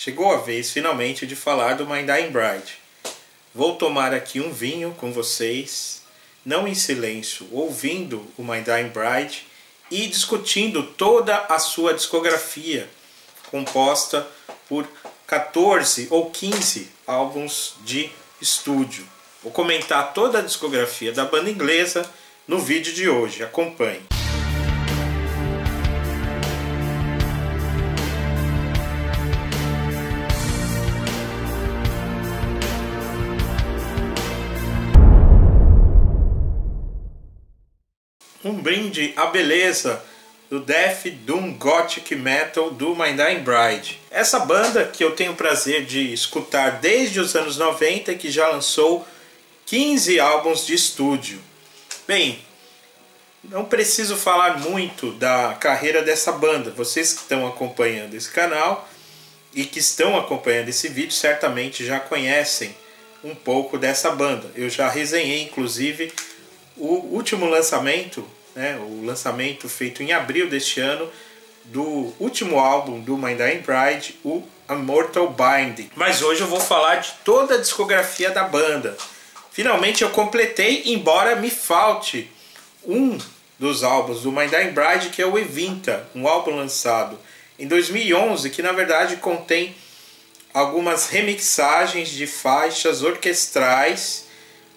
Chegou a vez finalmente de falar do My Dying Bride. Vou tomar aqui um vinho com vocês, não em silêncio, ouvindo o My Dying Bride e discutindo toda a sua discografia, composta por 14 ou 15 álbuns de estúdio. Vou comentar toda a discografia da banda inglesa no vídeo de hoje. Acompanhe. Um brinde à beleza do Death Doom Gothic Metal do My Dying Bride. Essa banda que eu tenho o prazer de escutar desde os anos 90 e que já lançou 15 álbuns de estúdio. Bem, não preciso falar muito da carreira dessa banda. Vocês que estão acompanhando esse canal e que estão acompanhando esse vídeo certamente já conhecem um pouco dessa banda. Eu já resenhei inclusive o último lançamento, o lançamento feito em abril deste ano, do último álbum do My Dying Bride, o Immortal Binding. Mas hoje eu vou falar de toda a discografia da banda. Finalmente eu completei, embora me falte um dos álbuns do My Dying Bride, que é o Evinta, um álbum lançado em 2011, que na verdade contém algumas remixagens de faixas orquestrais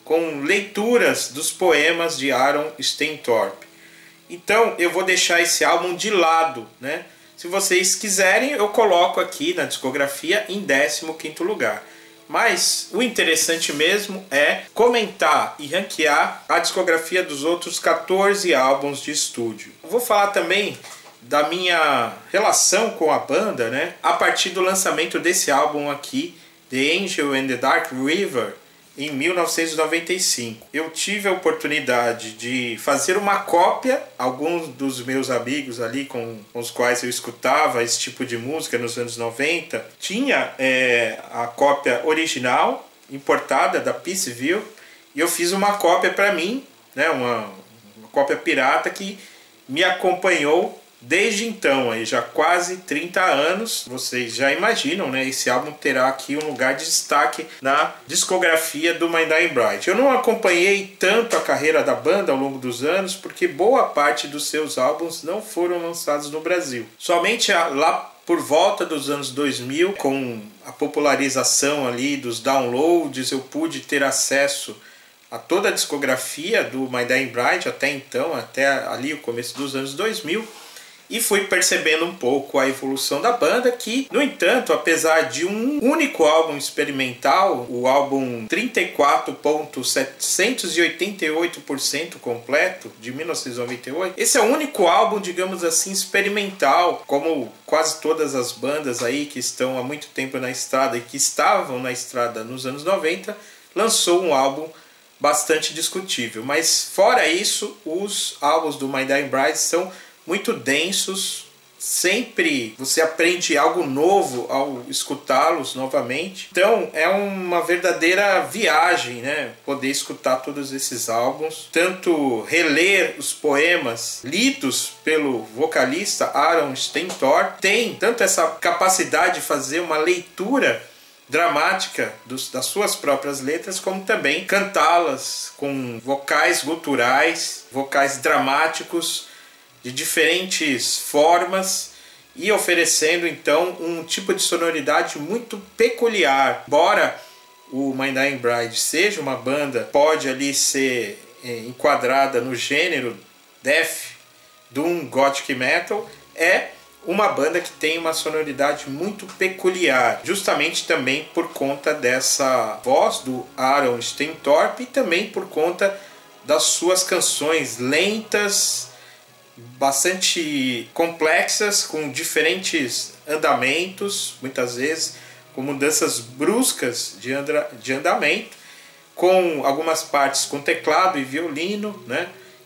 com leituras dos poemas de Aaron Steintorp. Então eu vou deixar esse álbum de lado, Se vocês quiserem, eu coloco aqui na discografia em 15º lugar. Mas o interessante mesmo é comentar e ranquear a discografia dos outros 14 álbuns de estúdio. Eu vou falar também da minha relação com a banda, a partir do lançamento desse álbum aqui, The Angel and the Dark River, em 1995. Eu tive a oportunidade de fazer uma cópia. Alguns dos meus amigos ali com os quais eu escutava esse tipo de música nos anos 90 tinha a cópia original importada da Peaceville, e eu fiz uma cópia para mim, uma cópia pirata que me acompanhou desde então, aí já quase 30 anos. Vocês já imaginam, esse álbum terá aqui um lugar de destaque na discografia do My Dying Bride. Eu não acompanhei tanto a carreira da banda ao longo dos anos, porque boa parte dos seus álbuns não foram lançados no Brasil. Somente lá por volta dos anos 2000, com a popularização ali dos downloads, eu pude ter acesso a toda a discografia do My Dying Bride até então, até ali o começo dos anos 2000. E fui percebendo um pouco a evolução da banda, que, no entanto, apesar de um único álbum experimental, o álbum 34.788% completo, de 1998, esse é o único álbum, digamos assim, experimental, como quase todas as bandas aí que estão há muito tempo na estrada e que estavam na estrada nos anos 90, lançou um álbum bastante discutível. Mas, fora isso, os álbuns do My Dying Bride são muito densos, sempre você aprende algo novo ao escutá-los novamente. Então é uma verdadeira viagem, poder escutar todos esses álbuns, tanto reler os poemas lidos pelo vocalista Aaron Steintorp, tem tanto essa capacidade de fazer uma leitura dramática das suas próprias letras, como também cantá-las com vocais guturais, vocais dramáticos, de diferentes formas, e oferecendo então um tipo de sonoridade muito peculiar. Embora o My Dying Bride seja uma banda, pode ali ser enquadrada no gênero Death Doom Gothic Metal, é uma banda que tem uma sonoridade muito peculiar, justamente também por conta dessa voz do Aaron Steintorp e também por conta das suas canções lentas, bastante complexas, com diferentes andamentos, muitas vezes com mudanças bruscas de andamento, com algumas partes com teclado e violino,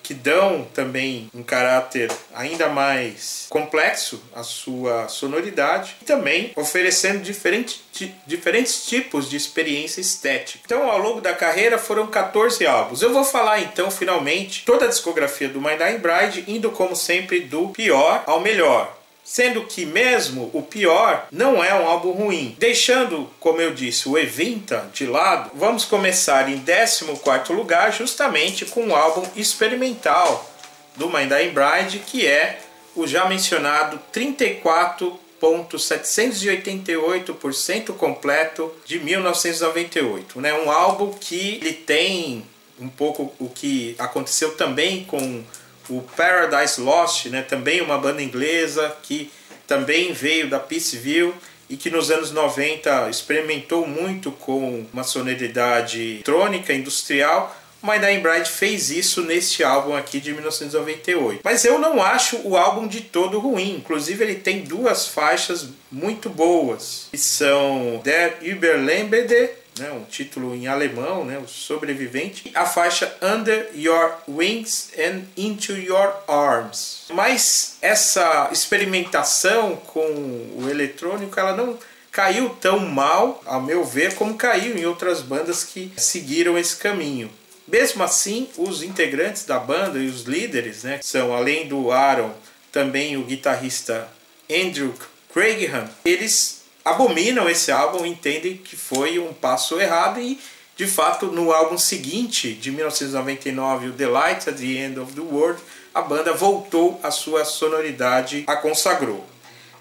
que dão também um caráter ainda mais complexo à sua sonoridade, e também oferecendo diferentes tipos de experiência estética. Então, ao longo da carreira foram 14 álbuns. Eu vou falar então, finalmente, toda a discografia do My Dying Bride, indo como sempre do pior ao melhor. Sendo que mesmo o pior não é um álbum ruim. Deixando, como eu disse, o Evinta de lado, vamos começar em 14º lugar justamente com o álbum experimental do My Dying Bride, que é o já mencionado 34.788% completo de 1998. Né? Um álbum que ele tem um pouco o que aconteceu também com o Paradise Lost, né? Também uma banda inglesa que também veio da Peaceville e que nos anos 90 experimentou muito com uma sonoridade eletrônica, industrial. O My Dying Bride fez isso neste álbum aqui de 1998. Mas eu não acho o álbum de todo ruim. Inclusive ele tem duas faixas muito boas, que são Der Überlebende, né, um título em alemão, né, o sobrevivente, e a faixa Under Your Wings and Into Your Arms. Mas essa experimentação com o eletrônico, ela não caiu tão mal, ao meu ver, como caiu em outras bandas que seguiram esse caminho. Mesmo assim, os integrantes da banda e os líderes, né, são, além do Aaron, também o guitarrista Andrew Craigham, eles abominam esse álbum, entendem que foi um passo errado e, de fato, no álbum seguinte, de 1999, o The Light at the End of the World, a banda voltou à sua sonoridade, a consagrou.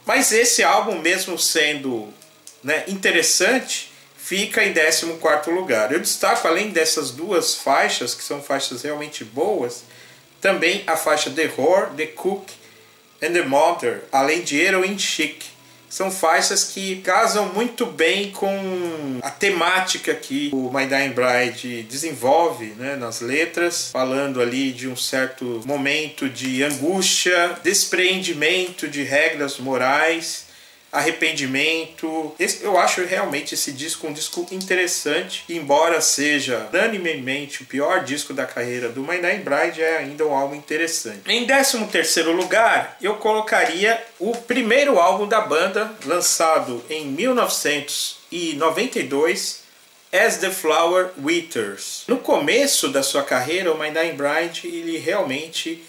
Mas esse álbum, mesmo sendo, né, interessante, fica em 14º lugar. Eu destaco, além dessas duas faixas, que são faixas realmente boas, também a faixa The Whore, The Cook and The Mother, além de Heroin Chic. São faixas que casam muito bem com a temática que o My Dying Bride desenvolve, né, nas letras, falando ali de um certo momento de angústia, despreendimento de regras morais, arrependimento. Eu acho realmente esse disco um disco interessante, embora seja unanimemente o pior disco da carreira do My Dying Bride, é ainda um álbum interessante. Em 13º lugar, eu colocaria o primeiro álbum da banda, lançado em 1992, As the Flower Withers. No começo da sua carreira, o My Dying Bride, ele realmente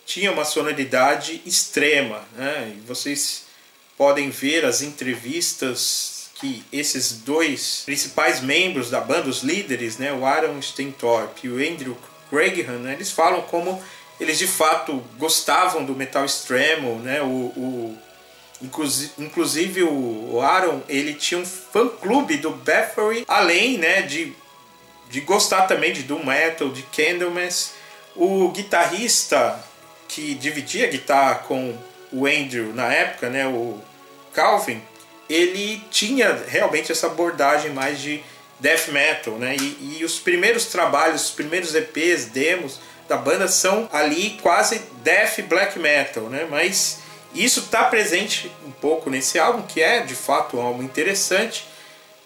tinha uma sonoridade extrema, né? E vocês podem ver as entrevistas que esses dois principais membros da banda, os líderes, né, o Aaron Steintorp e o Andrew Craigham, né, eles falam como eles de fato gostavam do metal extremo, né, inclusive o Aaron, ele tinha um fã-clube do Bathory, além, né, de gostar também de doom metal, de Candlemass. O guitarrista que dividia a guitarra com o Andrew na época, né, o Calvin, ele tinha realmente essa abordagem mais de death metal, né? E os primeiros trabalhos, os primeiros EPs, demos da banda são ali quase death black metal, né? Mas isso está presente um pouco nesse álbum, que é de fato um álbum interessante,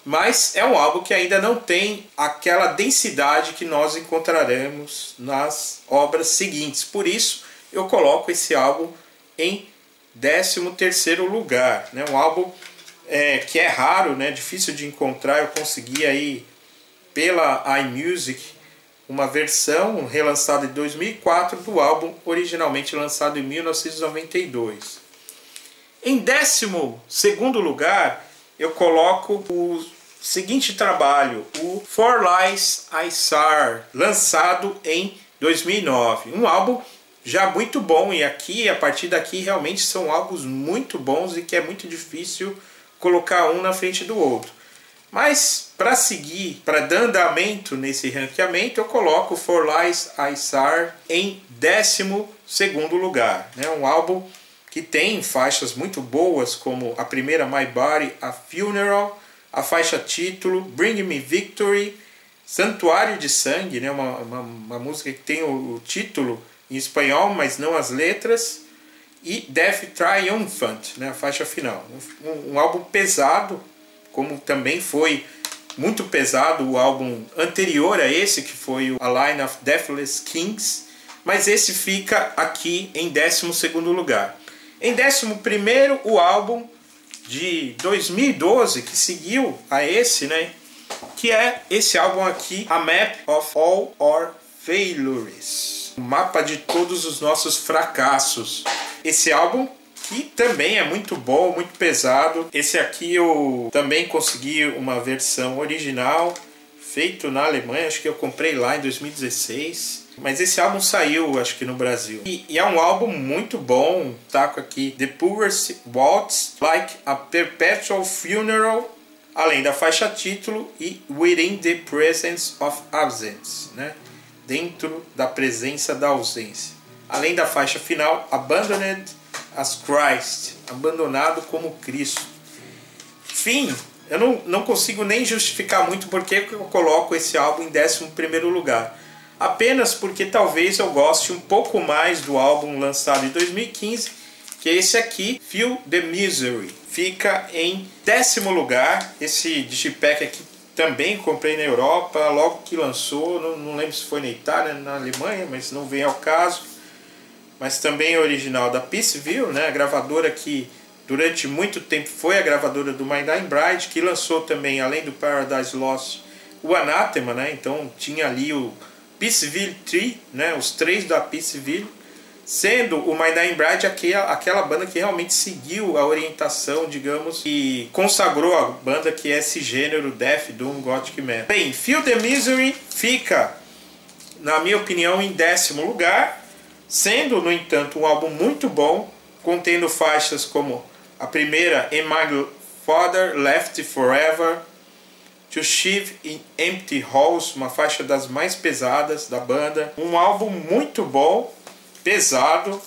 mas é um álbum que ainda não tem aquela densidade que nós encontraremos nas obras seguintes. Por isso eu coloco esse álbum em 13º lugar, né? Um álbum que é raro, né? Difícil de encontrar. Eu consegui aí pela iMusic uma versão relançada em 2004 do álbum originalmente lançado em 1992. Em 12º lugar eu coloco o seguinte trabalho, o For Lies I Sar, lançado em 2009. Um álbum já muito bom, e aqui, a partir daqui, realmente são álbuns muito bons e que é muito difícil colocar um na frente do outro. Mas, para seguir, para dar andamento nesse ranqueamento, eu coloco For Lies I Sar em 12º lugar. Né? Um álbum que tem faixas muito boas, como a primeira My Body, A Funeral, a faixa título, Bring Me Victory, Santuário de Sangue, né? uma música que tem o título em espanhol, mas não as letras, e Death Triumphant, né, a faixa final. Um álbum pesado, como também foi muito pesado o álbum anterior a esse, que foi o A Line of Deathless Kings, mas esse fica aqui em 12º lugar. Em 11º, o álbum de 2012, que seguiu a esse, né, que é esse álbum aqui, A Map of All Our Failures. O mapa de todos os nossos fracassos. Esse álbum que também é muito bom, muito pesado. Esse aqui eu também consegui uma versão original, feito na Alemanha, acho que eu comprei lá em 2016. Mas esse álbum saiu, acho que no Brasil. E é um álbum muito bom. Taco aqui The Poorest Waltz Like a Perpetual Funeral, além da faixa título e Within the Presence of Absence, né? Dentro da presença da ausência. Além da faixa final Abandoned as Christ, abandonado como Cristo. Enfim, eu não consigo nem justificar muito porque eu coloco esse álbum em 11º lugar. Apenas porque talvez eu goste um pouco mais do álbum lançado em 2015, que é esse aqui, Feel the Misery. Fica em 10º lugar. Esse digipack aqui também comprei na Europa, logo que lançou. Não lembro se foi na Itália, na Alemanha, mas não vem ao caso. Mas também é original da Peaceville, né? A gravadora que durante muito tempo foi a gravadora do My Dying Bride, que lançou também, além do Paradise Lost, o Anathema, né? Então tinha ali o Peaceville 3, né? Os 3 da Peaceville, sendo o My Dying Bride aquela banda que realmente seguiu a orientação, digamos, e consagrou a banda que é esse gênero Death Doom Gothic Metal. Bem, Feel the Misery fica, na minha opinião, em 10º lugar, sendo, no entanto, um álbum muito bom, contendo faixas como a primeira, Am My Father Left Forever, To Shive in Empty Halls, uma faixa das mais pesadas da banda. Um álbum muito bom, pesado,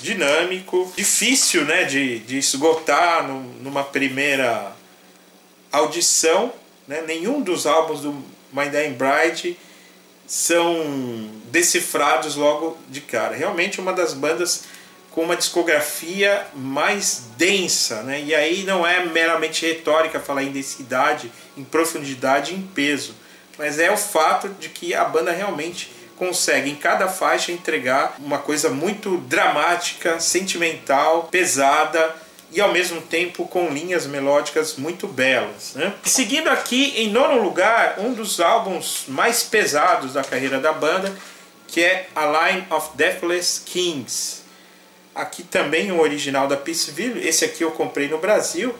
dinâmico, difícil, né, de esgotar numa primeira audição, né? Nenhum dos álbuns do My Dying Bride são decifrados logo de cara. Realmente uma das bandas com uma discografia mais densa, né? E aí não é meramente retórica falar em densidade, em profundidade, em peso, mas é o fato de que a banda realmente consegue em cada faixa entregar uma coisa muito dramática, sentimental, pesada e ao mesmo tempo com linhas melódicas muito belas, né? Seguindo aqui em 9º lugar, um dos álbuns mais pesados da carreira da banda, que é A Line of Deathless Kings. Aqui também um original da Peaceville. Esse aqui eu comprei no Brasil,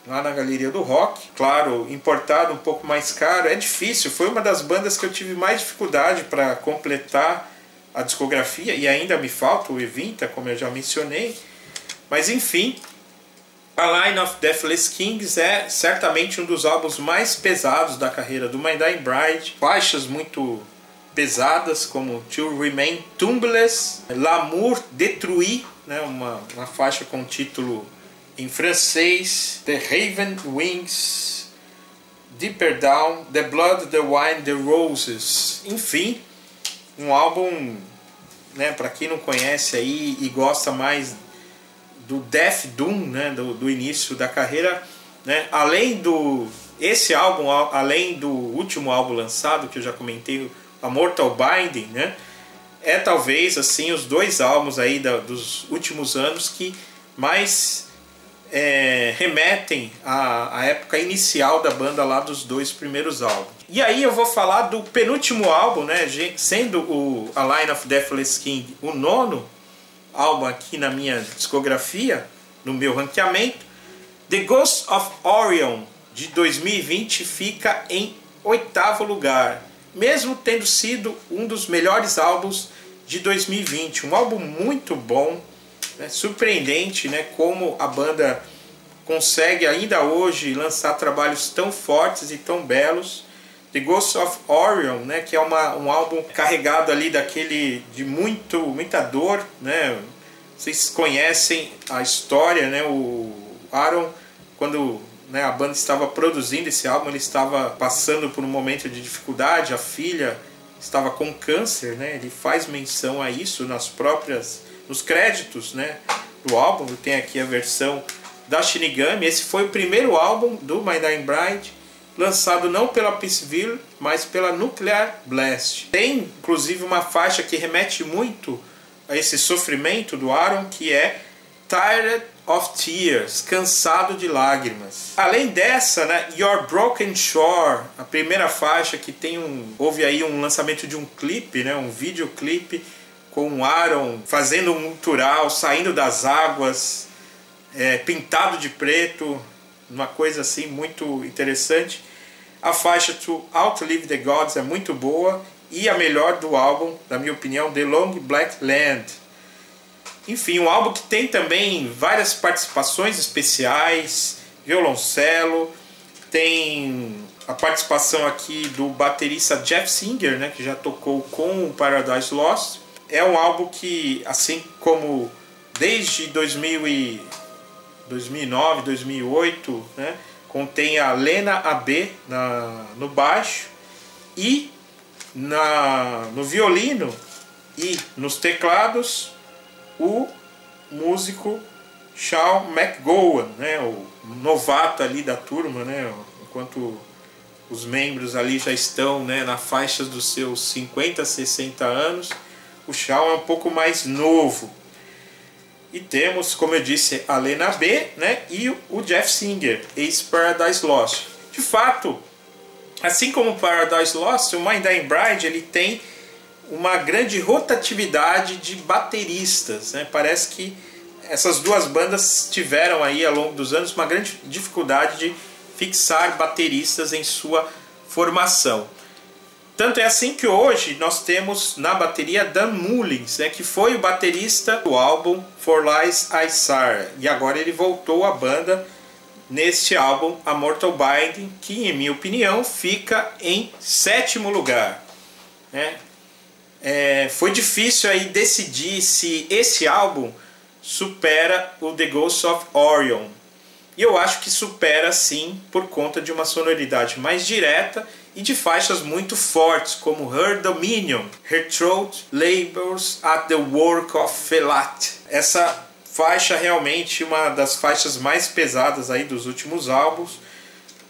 lá na Galeria do Rock. Claro, importado, um pouco mais caro. É difícil, foi uma das bandas que eu tive mais dificuldade para completar a discografia. E ainda me falta o Evinta, como eu já mencionei. Mas enfim, A Line of Deathless Kings é certamente um dos álbuns mais pesados da carreira do My Dying Bride. Faixas muito pesadas como To Remain Tombless, L'amour détruit, né? uma faixa com título em francês, The Raven Wings, Deeper Down, The Blood, The Wine, The Roses. Enfim, um álbum, né, para quem não conhece aí e gosta mais do Death Doom, né, do início da carreira, né, esse álbum, além do último álbum lançado que eu já comentei, a Mortal Binding, né, é talvez assim os dois álbuns aí dos últimos anos que mais remetem à época inicial da banda lá dos 2 primeiros álbuns. E aí eu vou falar do penúltimo álbum, né, sendo o A Line of Deathless King o 9º álbum aqui na minha discografia, no meu ranqueamento. The Ghost of Orion de 2020 fica em 8º lugar, mesmo tendo sido um dos melhores álbuns de 2020. Um álbum muito bom, né, surpreendente, né, como a banda consegue ainda hoje lançar trabalhos tão fortes e tão belos. The Ghost of Orion, né, que é um álbum carregado ali de muita dor, né? Vocês conhecem a história, né? O Aaron, quando, né, a banda estava produzindo esse álbum, ele estava passando por um momento de dificuldade, a filha estava com câncer, né? Ele faz menção a isso nos créditos, né, do álbum. Tem aqui a versão da Shinigami. Esse foi o primeiro álbum do My Dying Bride, lançado não pela Peaceville, mas pela Nuclear Blast. Tem inclusive uma faixa que remete muito a esse sofrimento do Aaron, que é Tired of Tears, cansado de lágrimas. Além dessa, né, Your Broken Shore, a primeira faixa que houve aí um lançamento de um clipe, né, um videoclipe com o Aaron fazendo um gutural, saindo das águas, pintado de preto, uma coisa assim muito interessante. A faixa To Outlive the Gods é muito boa, e a melhor do álbum, na minha opinião, The Long Black Land. Enfim, um álbum que tem também várias participações especiais, violoncelo, tem a participação aqui do baterista Jeff Singer, né, que já tocou com o Paradise Lost. É um álbum que, assim como desde 2009, 2008, né, contém a Lena AB no baixo, e no violino e nos teclados o músico Sean McGowan, né, o novato ali da turma, né, enquanto os membros ali já estão, né, na faixa dos seus 50, 60 anos, o Sean é um pouco mais novo. E temos, como eu disse, a Lena B, né, e o Jeff Singer, ex-Paradise Lost. De fato, assim como o Paradise Lost, o My Dying Bride ele tem uma grande rotatividade de bateristas, né? Parece que essas duas bandas tiveram aí ao longo dos anos uma grande dificuldade de fixar bateristas em sua formação. Tanto é assim que hoje nós temos na bateria Dan Mullins, né, que foi o baterista do álbum For Lies I Sar, e agora ele voltou à banda neste álbum, A Mortal Binding, que em minha opinião fica em 7º lugar, né? Foi difícil aí decidir se esse álbum supera o The Ghost of Orion, e eu acho que supera sim, por conta de uma sonoridade mais direta e de faixas muito fortes, como Her Dominion, Her Throat Labors at the Work of Felat. Essa faixa realmente uma das faixas mais pesadas aí dos últimos álbuns.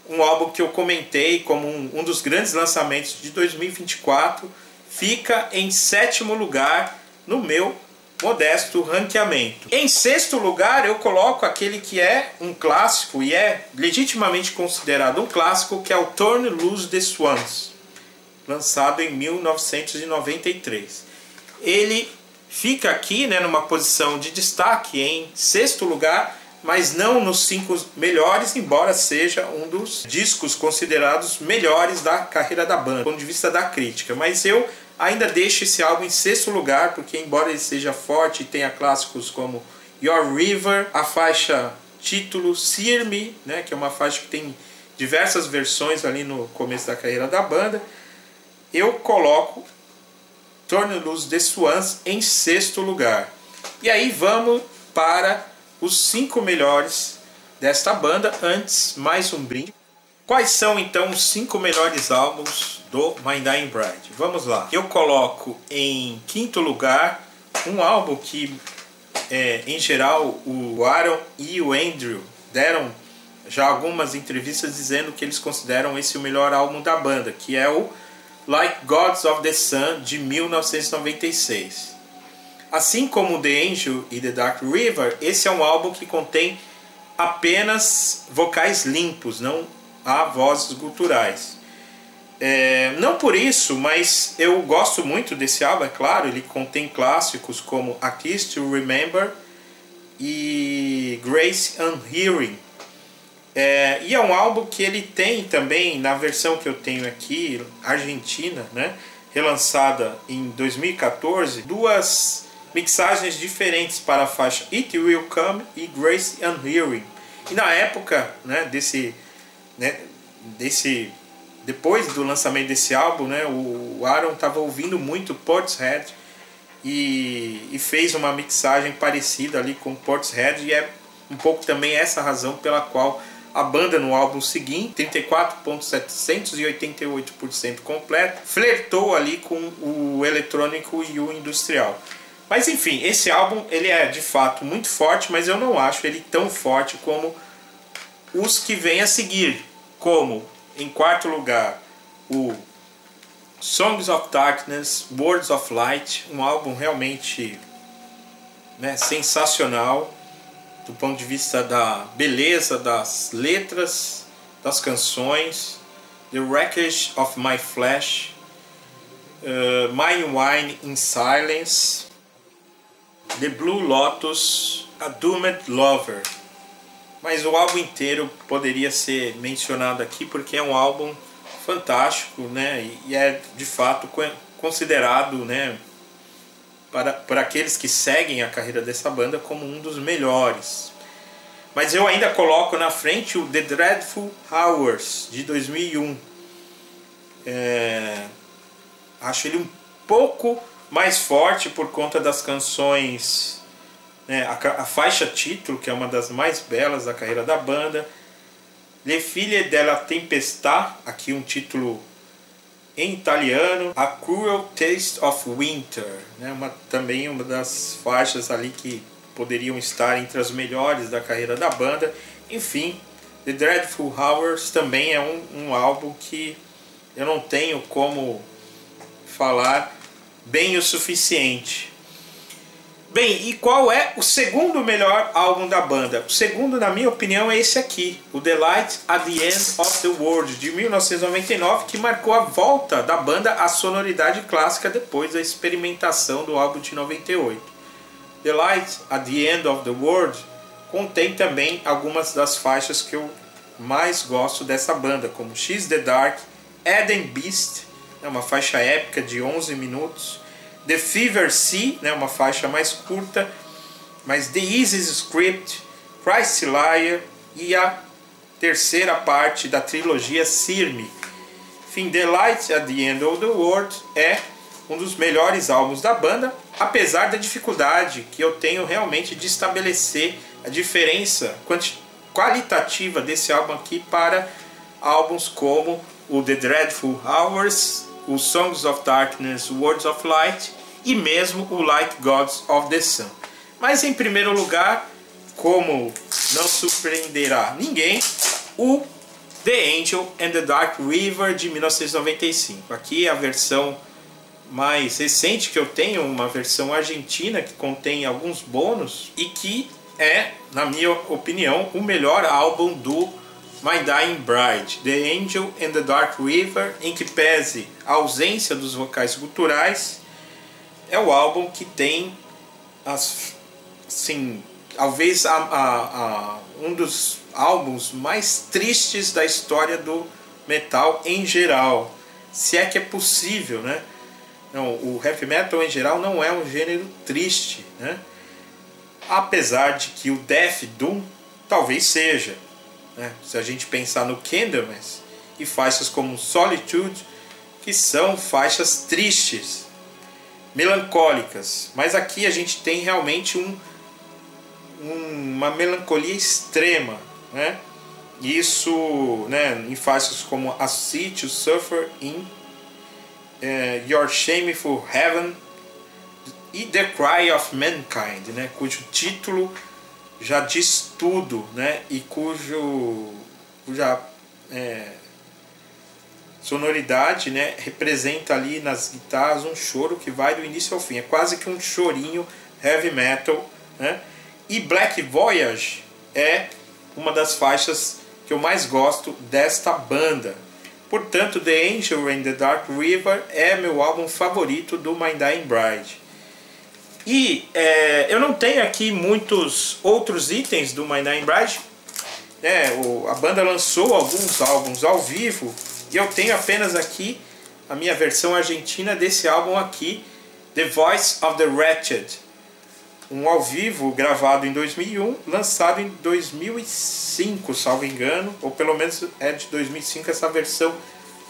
Um álbum que eu comentei como um dos grandes lançamentos de 2024. Fica em 7º lugar no meu modesto ranqueamento. Em 6º lugar eu coloco aquele que é um clássico e é legitimamente considerado um clássico, que é o Turn Loose the Swans, lançado em 1993. Ele fica aqui, né, numa posição de destaque em 6º lugar, mas não nos 5 melhores, embora seja um dos discos considerados melhores da carreira da banda, do ponto de vista da crítica. Mas eu ainda deixo esse álbum em 6º lugar, porque embora ele seja forte e tenha clássicos como Your River, a faixa título Sear Me, né, que é uma faixa que tem diversas versões ali no começo da carreira da banda, eu coloco Turn Loose the Swans em 6º lugar. E aí vamos para os 5 melhores desta banda. Antes, mais um brinde. Quais são então os 5 melhores álbuns do My Dying Bride? Vamos lá. Eu coloco em 5º lugar um álbum que, em geral, o Aaron e o Andrew deram já algumas entrevistas dizendo que eles consideram esse o melhor álbum da banda, que é o Like Gods of the Sun, de 1996. Assim como The Angel e The Dark River, esse é um álbum que contém apenas vocais limpos, não há vozes guturais. Não por isso, mas eu gosto muito desse álbum, é claro. Ele contém clássicos como A Kiss to Remember e Grace Unhearing. E é um álbum que ele tem também, na versão que eu tenho aqui, argentina, né, relançada em 2014, duas mixagens diferentes para a faixa It Will Come e Grace Unhearing. E na época, né, depois do lançamento desse álbum, né, o Aaron estava ouvindo muito Portishead e fez uma mixagem parecida ali com Portishead, e é um pouco também essa razão pela qual a banda no álbum seguinte, 34.788% completo, flertou ali com o eletrônico e o industrial. Mas enfim, esse álbum ele é de fato muito forte, mas eu não acho ele tão forte como os que vêm a seguir, como em 4º lugar o Songs of Darkness, Words of Light, um álbum realmente, né, sensacional do ponto de vista da beleza das letras, das canções. The Wreckage of My Flesh, My Wine in Silence, The Blue Lotus, A Doomed Lover. Mas o álbum inteiro poderia ser mencionado aqui porque é um álbum fantástico, né? E é de fato considerado, né, para aqueles que seguem a carreira dessa banda, como um dos melhores. Mas eu ainda coloco na frente o The Dreadful Hours, de 2001. Acho ele um pouco mais forte por conta das canções, né, a faixa título, que é uma das mais belas da carreira da banda. Le Figlie della Tempesta, aqui um título em italiano. A Cruel Taste of Winter, né, também uma das faixas ali que poderiam estar entre as melhores da carreira da banda. Enfim, The Dreadful Hours também é um álbum que eu não tenho como falar bem o suficiente. Bem, e qual é o segundo melhor álbum da banda? O segundo, na minha opinião, é esse aqui, o The Light at the End of the World, de 1999, que marcou a volta da banda à sonoridade clássica depois da experimentação do álbum de 98. The Light at the End of the World contém também algumas das faixas que eu mais gosto dessa banda, como She's the Dark, Eden Beast, uma faixa épica de 11 minutos, The Fever Sea, uma faixa mais curta, mas The Easy Script, Christ Liar e a terceira parte da trilogia Sirmi. Enfim, The Light at the End of the World é um dos melhores álbuns da banda, apesar da dificuldade que eu tenho realmente de estabelecer a diferença qualitativa desse álbum aqui para álbuns como o The Dreadful Hours, o Songs of Darkness, Words of Light e mesmo o Like Gods of the Sun. Mas em primeiro lugar, como não surpreenderá ninguém, o The Angel and the Dark River, de 1995. Aqui é a versão mais recente que eu tenho, uma versão argentina que contém alguns bônus e que é, na minha opinião, o melhor álbum do My Dying Bride, The Angel and the Dark River, em que pese a ausência dos vocais guturais, é o álbum que tem, assim, talvez um dos álbuns mais tristes da história do metal em geral, se é que é possível, né? Não, o heavy metal em geral não é um gênero triste, né? Apesar de que o Death Doom talvez seja, né? Se a gente pensar no Candlemass e faixas como Solitude, que são faixas tristes, melancólicas, mas aqui a gente tem realmente uma melancolia extrema, né? Isso, né, em faixas como A Sea to Suffer In, Your Shameful Heaven e The Cry of Mankind, né, cujo título já diz tudo, né, e cuja sonoridade, né, representa ali nas guitarras um choro que vai do início ao fim, é quase que um chorinho heavy metal, né? E Black Voyage é uma das faixas que eu mais gosto desta banda. Portanto, The Angel and the Dark River é meu álbum favorito do My Dying Bride. E eu não tenho aqui muitos outros itens do My Dying Bride. A banda lançou alguns álbuns ao vivo e eu tenho apenas aqui a minha versão argentina desse álbum aqui, The Voice of the Wretched. Um ao vivo gravado em 2001, lançado em 2005, salvo engano, ou pelo menos é de 2005 essa versão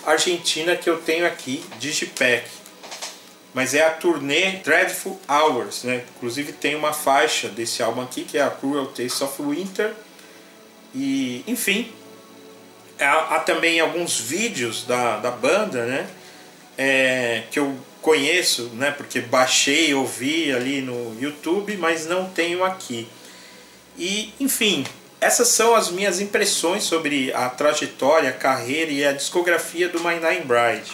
argentina que eu tenho aqui, Digipack. Mas é a turnê Dreadful Hours, né? Inclusive tem uma faixa desse álbum aqui, que é a Cruel Taste of Winter. E, enfim, há também alguns vídeos da banda, né? Que eu conheço, né, porque baixei e ouvi ali no YouTube, mas não tenho aqui. E, enfim, essas são as minhas impressões sobre a trajetória, a carreira e a discografia do My Dying Bride.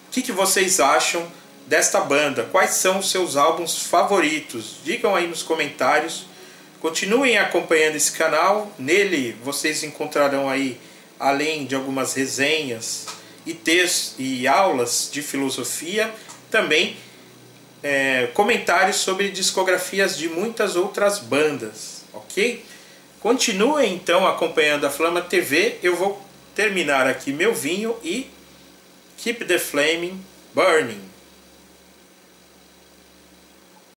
O que vocês acham desta banda? Quais são os seus álbuns favoritos? Digam aí nos comentários. Continuem acompanhando esse canal. Nele vocês encontrarão aí, além de algumas resenhas e textos e aulas de filosofia, também comentários sobre discografias de muitas outras bandas, ok? Continuem então acompanhando a Flama TV. Eu vou terminar aqui meu vinho e keep the flame burning.